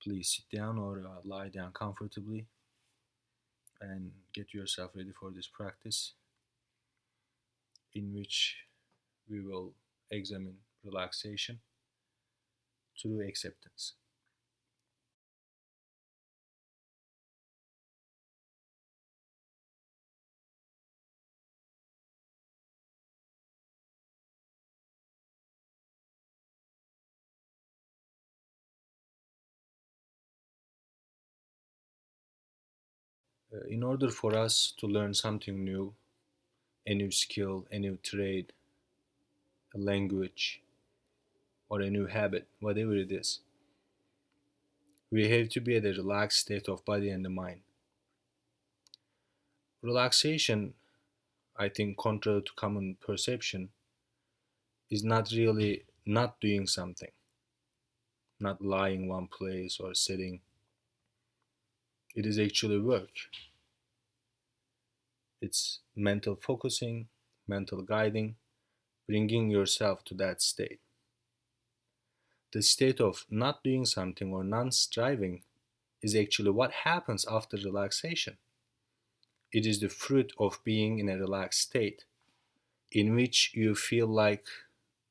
Please sit down or lie down comfortably and get yourself ready for this practice in which we will examine relaxation through acceptance. In order for us to learn something new, a new skill, a new trade, a language, or a new habit, whatever it is, we have to be at a relaxed state of body and the mind. Relaxation, I think, contrary to common perception, is not really not doing something, not lying one place or sitting. It is actually work. It's mental focusing, mental guiding, bringing yourself to that state. The state of not doing something or non striving is actually what happens after relaxation. It is the fruit of being in a relaxed state in which you feel like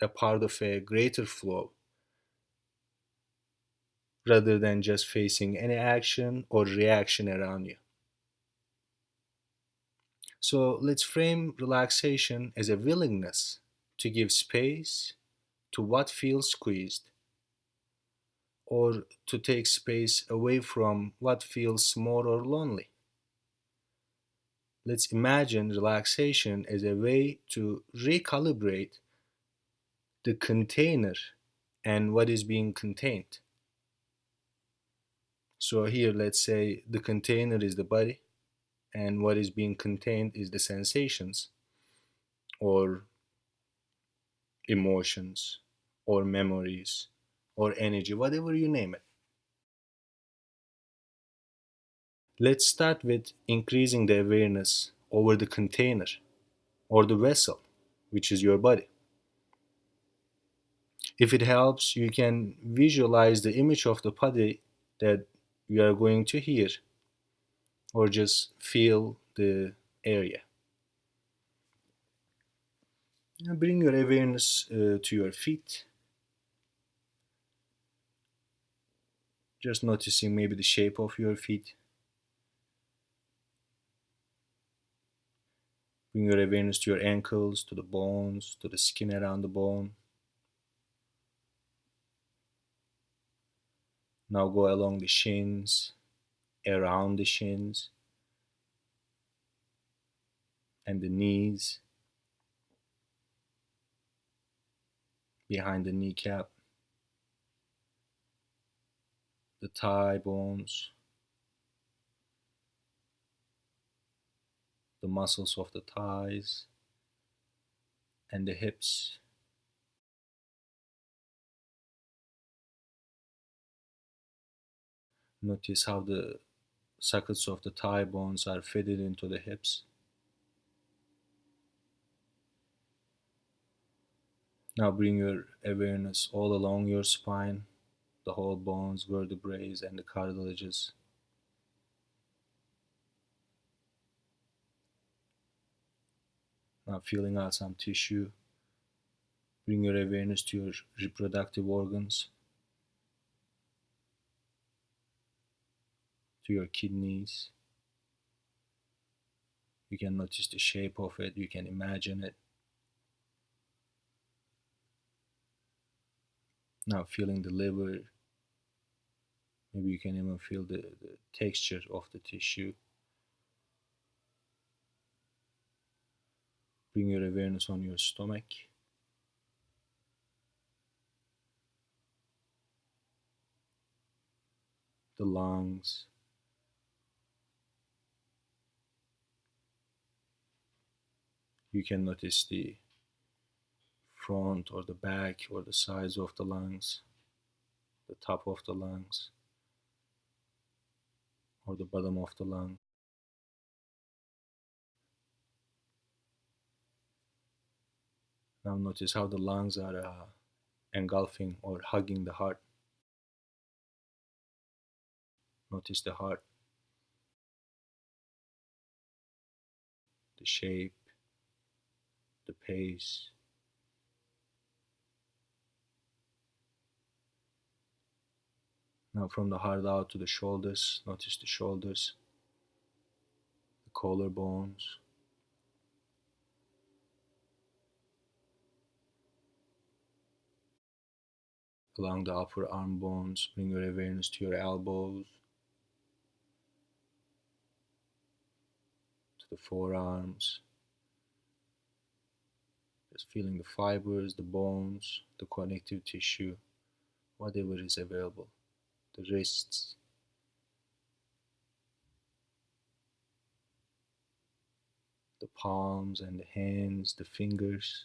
a part of a greater flow rather than just facing any action or reaction around you. So let's frame relaxation as a willingness to give space to what feels squeezed or to take space away from what feels small or lonely. Let's imagine relaxation as a way to recalibrate the container and what is being contained. So, here, let's say the container is the body, and what is being contained is the sensations or emotions or memories or energy, whatever you name it. Let's start with increasing the awareness over the container or the vessel, which is your body. If it helps, you can visualize the image of the body that you are going to hear, or just feel the area. Now bring your awareness to your feet, just noticing maybe the shape of your feet. Bring your awareness to your ankles, to the bones, to the skin around the bone. Now go along the shins, around the shins, and the knees, behind the kneecap, the thigh bones, the muscles of the thighs, and the hips. Notice how the sockets of the thigh bones are fitted into the hips. Now bring your awareness all along your spine, the whole bones, vertebrae, and the cartilages. Now feeling out some tissue. Bring your awareness to your reproductive organs, to your kidneys. You can notice the shape of it, you can imagine it. Now feeling the liver, maybe you can even feel the texture of the tissue. Bring your awareness on your stomach, the lungs. You can notice the front or the back or the sides of the lungs, the top of the lungs, or the bottom of the lung. Now notice how the lungs are engulfing or hugging the heart. Notice the heart, the shape, the pace. Now from the heart out to the shoulders, notice the shoulders, the collarbones, along the upper arm bones. Bring your awareness to your elbows, to the forearms. Just feeling the fibers, the bones, the connective tissue, whatever is available. The wrists, the palms and the hands, the fingers.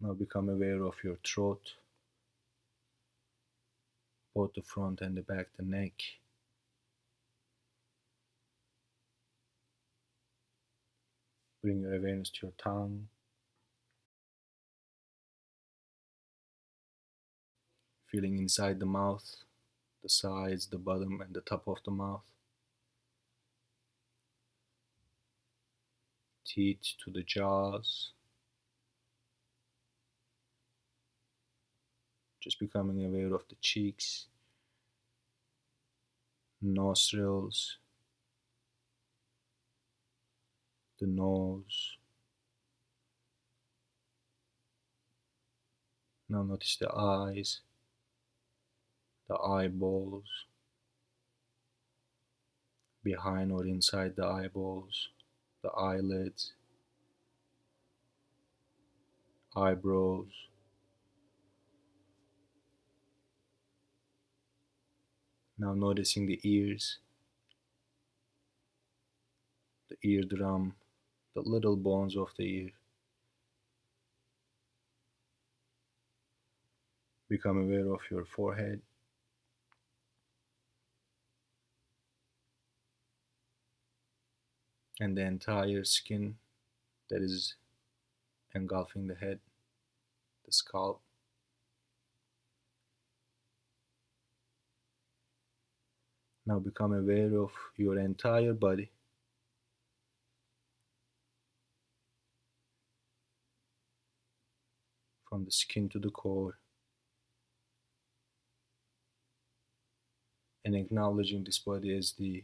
Now become aware of your throat, both the front and the back, the neck. Bring your awareness to your tongue, feeling inside the mouth, the sides, the bottom, and the top of the mouth. Teeth to the jaws. Just becoming aware of the cheeks, nostrils, the nose. Now notice the eyes, the eyeballs, behind or inside the eyeballs, the eyelids, eyebrows. Now noticing the ears, the eardrum, the little bones of the ear. Become aware of your forehead, and the entire skin that is engulfing the head, the scalp. Now become aware of your entire body, from the skin to the core, and acknowledging this body as the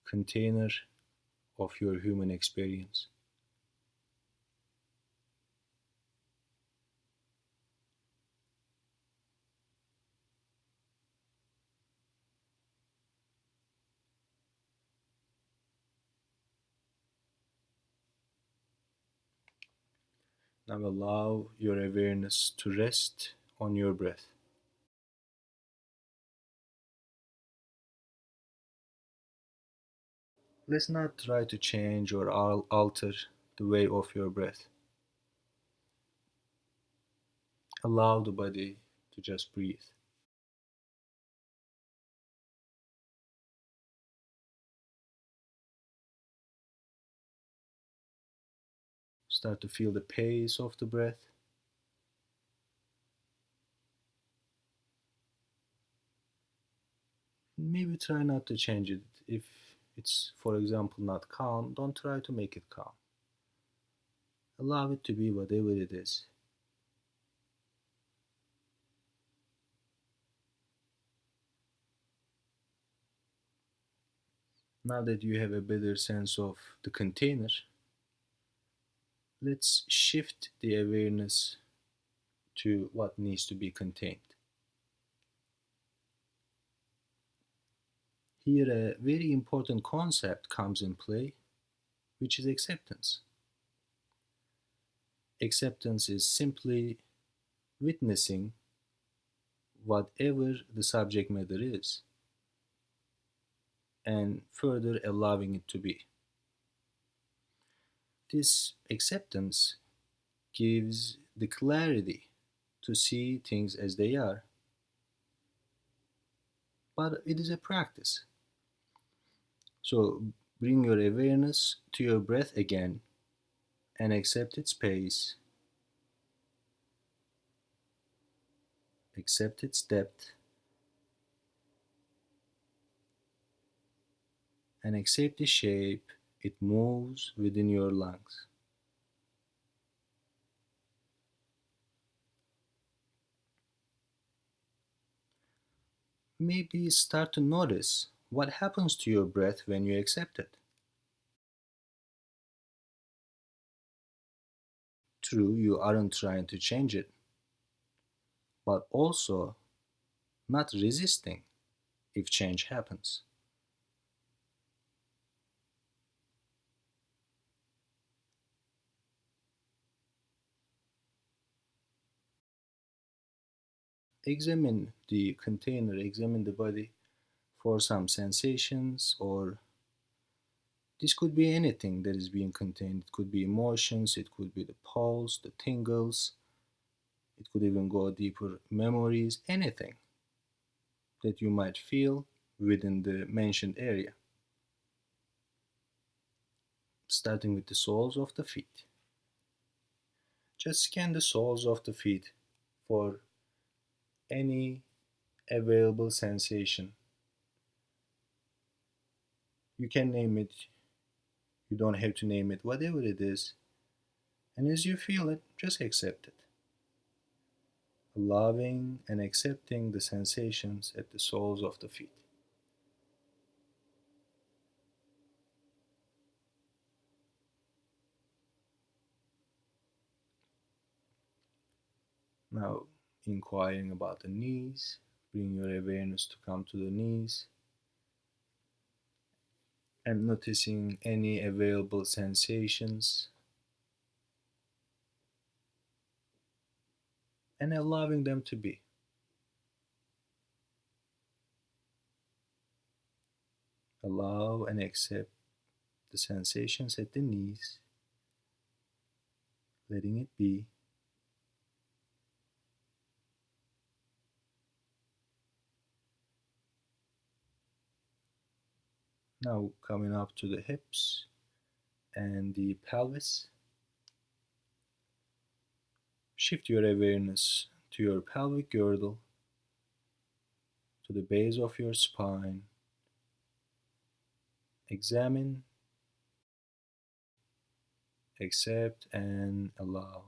container of your human experience. Now allow your awareness to rest on your breath. Let's not try to change or alter the way of your breath. Allow the body to just breathe. Start to feel the pace of the breath. Maybe try not to change it. If it's, for example, not calm, don't try to make it calm. Allow it to be whatever it is. Now that you have a better sense of the container, let's shift the awareness to what needs to be contained. Here, a very important concept comes in play, which is acceptance. Acceptance is simply witnessing whatever the subject matter is and further allowing it to be. This acceptance gives the clarity to see things as they are, but it is a practice. So bring your awareness to your breath again and accept its pace. Accept its depth and accept the shape it moves within your lungs. Maybe start to notice what happens to your breath when you accept it. True, you aren't trying to change it, but also not resisting if change happens. Examine the container, examine the body for some sensations, or this could be anything that is being contained. It could be emotions, it could be the pulse, the tingles, it could even go deeper memories, anything that you might feel within the mentioned area, starting with the soles of the feet. Just scan the soles of the feet for any available sensation. You can name it, you don't have to name it, whatever it is. And as you feel it, just accept it. Loving and accepting the sensations at the soles of the feet. Now, inquiring about the knees, bring your awareness to come to the knees and noticing any available sensations and allowing them to be. Allow and accept the sensations at the knees, letting it be. Now, coming up to the hips and the pelvis, shift your awareness to your pelvic girdle, to the base of your spine. Examine, accept, and allow.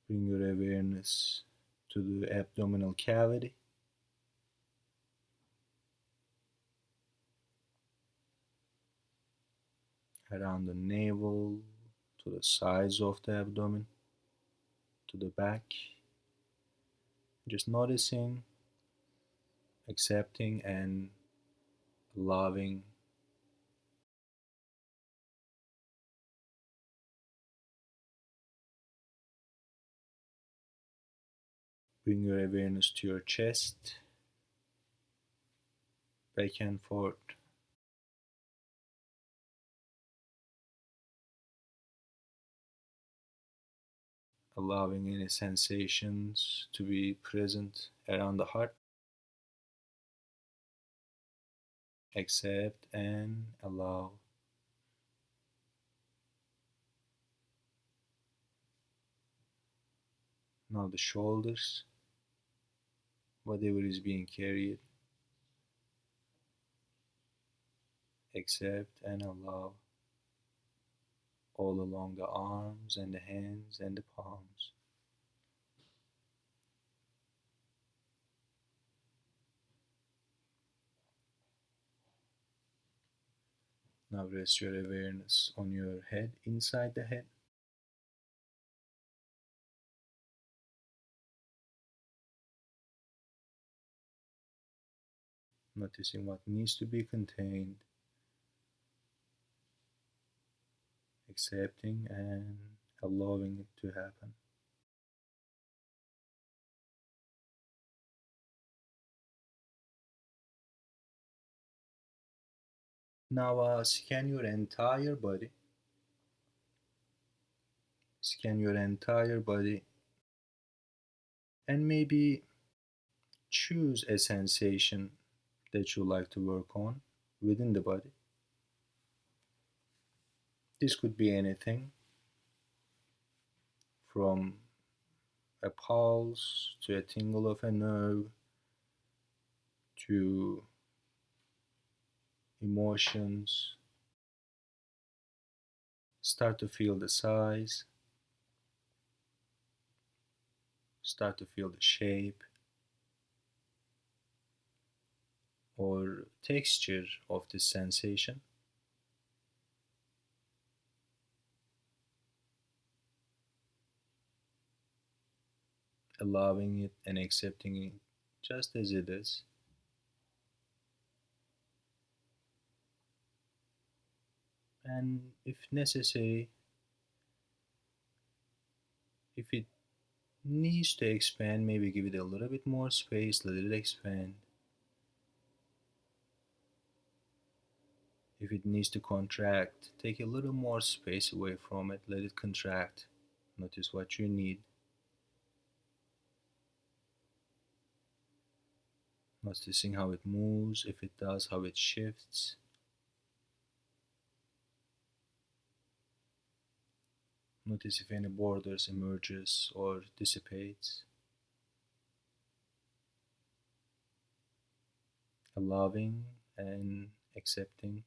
Bring your awareness to the abdominal cavity, around the navel, to the sides of the abdomen, to the back. Just noticing, accepting, and allowing. Bring your awareness to your chest, back and forth, allowing any sensations to be present around the heart. Accept and allow. Now the shoulders, whatever is being carried, accept and allow, all along the arms and the hands and the palms. Now rest your awareness on your head, inside the head, noticing what needs to be contained, accepting and allowing it to happen. Now scan your entire body. Scan your entire body and maybe choose a sensation that you like to work on within the body. This could be anything from a pulse to a tingle of a nerve to emotions. Start to feel the size, start to feel the shape or texture of this sensation, allowing it and accepting it just as it is. And if necessary, if it needs to expand, maybe give it a little bit more space, let it expand. If it needs to contract, take a little more space away from it, let it contract. Notice what you need, noticing how it moves, if it does, how it shifts. Notice if any borders emerges or dissipates. Allowing and accepting.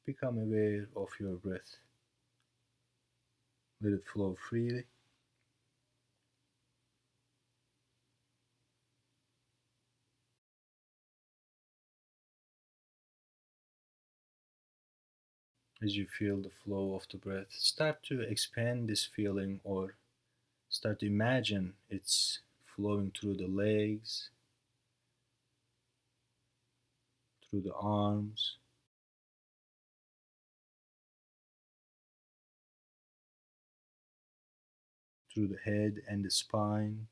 Become aware of your breath. Let it flow freely. As you feel the flow of the breath, start to expand this feeling or start to imagine it's flowing through the legs, through the arms, through the head and the spine.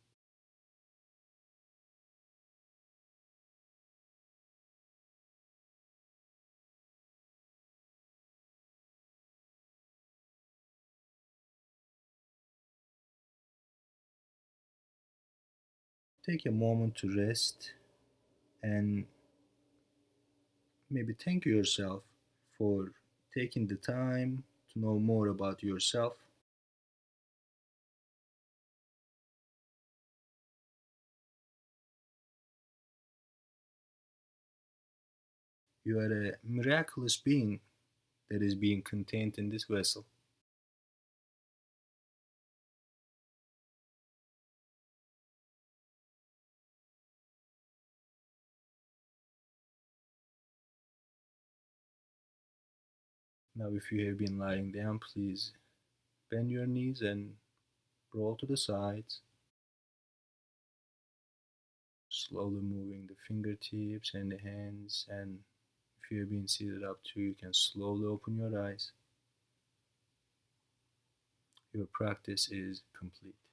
Take a moment to rest and maybe thank yourself for taking the time to know more about yourself. You are a miraculous being that is being contained in this vessel. Now, if you have been lying down, please bend your knees and roll to the sides, slowly moving the fingertips and the hands. And if you have been seated up too, you can slowly open your eyes. Your practice is complete.